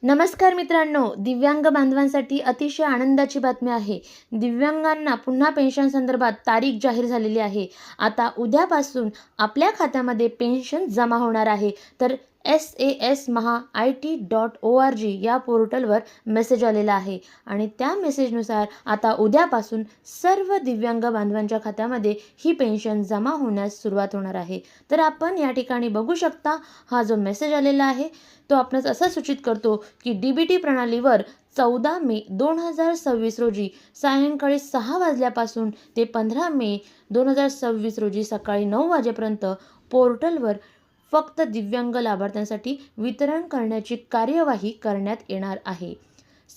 नमस्कार मित्रांनो, दिव्यांग बांधवांसाठी अतिशय आनंदाची बातमी आहे. दिव्यांगांना पुन्हा पेन्शन संदर्भात तारीख जाहीर झालेली आहे. आता उद्यापासून आपल्या खात्यामध्ये पेन्शन जमा होणार आहे. तर sasmaha.it.org या पोर्टलवर मेसेज आलेला आहे आणि त्या मेसेजनुसार आता उद्यापासून सर्व दिव्यांग बांधवांच्या खात्यामध्ये ही पेन्शन जमा होण्यास सुरुवात होणार आहे. तर आपण या ठिकाणी बघू शकता, हा जो मेसेज आलेला आहे तो आपणास असा सूचित करतो की DBT प्रणालीवर 14 मे 2026 रोजी सायंकाळी 6 वाजल्यापासून ते 15 मे 2026 रोजी सकाळी 9 वाजेपर्यंत पोर्टलवर फक्त दिव्यांग लाभार्थ्यांसाठी वितरण करण्याची कार्यवाही करण्यात येणार आहे.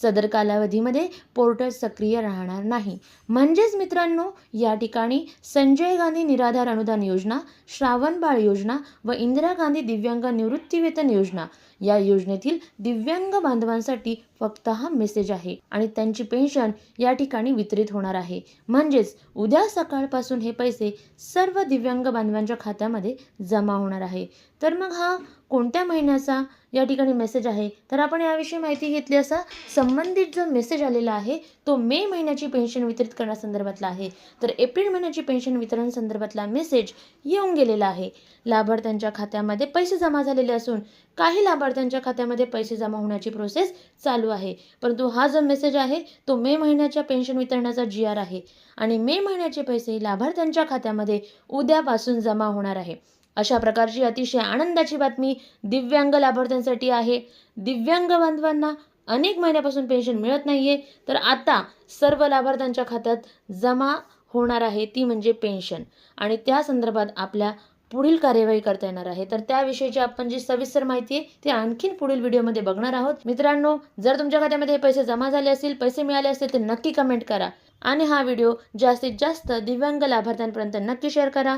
सदर कालावधीमध्ये पोर्टल सक्रिय राहणार नाही. म्हणजेच मित्रांनो, या ठिकाणी संजय गांधी निराधार अनुदान योजना, श्रावण बाळ योजना व इंदिरा गांधी दिव्यांग निवृत्तीवेतन योजना या योजनेतील दिव्यांग बांधवांसाठी फक्त हा मेसेज आहे आणि त्यांची पेन्शन या ठिकाणी वितरित होणार आहे. म्हणजेच उद्या सकाळपासून हे पैसे सर्व दिव्यांग बांधवांच्या खात्यामध्ये जमा होणार आहे. तर मग हा कोणत्या महिन्याचा या ठिकाणी मेसेज आहे, तर आपण याविषयी माहिती घेतली असता संबंधित जो मेसेज आलेला आहे तो मे महिन्याची पेन्शन वितरित करण्यासंदर्भातला आहे. तर एप्रिल महिन्याची पेन्शन वितरण संदर्भातला मेसेज येऊन गेलेला आहे. लाभार्थ्यांच्या खात्यामध्ये पैसे जमा झालेले असून काही लाभार्थ्यांच्या खात्यामध्ये पैसे जमा होण्याची प्रोसेस चालू आहे. परंतु हा जो मेसेज आहे तो मे महिन्याच्या पेन्शन वितरणाचा GR आहे आणि मे महिन्याचे पैसे लाभार्थ्यांच्या खात्यामध्ये उद्यापासून जमा होणार आहे. अशा प्रकारची अतिशय आनंदाची बातमी दिव्यांग लाभार्थ्यांसाठी आहे. दिव्यांग बांधवांना अनेक महिन्यापासून पेन्शन मिळत नाहीये, तर आता सर्व लाभार्थ्यांच्या खात्यात जमा होणार आहे, ती म्हणजे पेन्शन. आणि त्या संदर्भात आपल्या पुढील कार्यवाही करता येणार आहे. तर त्याविषयीची आपण जी सविस्तर माहिती आहे ती आणखीन पुढील व्हिडिओमध्ये बघणार आहोत. मित्रांनो, जर तुमच्या खात्यामध्ये हे पैसे जमा झाले असतील, पैसे मिळाले असतील, तर नक्की कमेंट करा आणि हा व्हिडिओ जास्तीत जास्त दिव्यांग लाभार्थ्यांपर्यंत नक्की शेअर करा.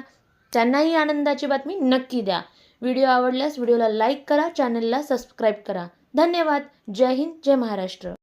त्यांनाही आनंदाची बातमी नक्की द्या. व्हिडिओ आवडल्यास व्हिडिओला लाईक करा, चॅनलला सबस्क्राईब करा. धन्यवाद. जय हिंद, जय महाराष्ट्र.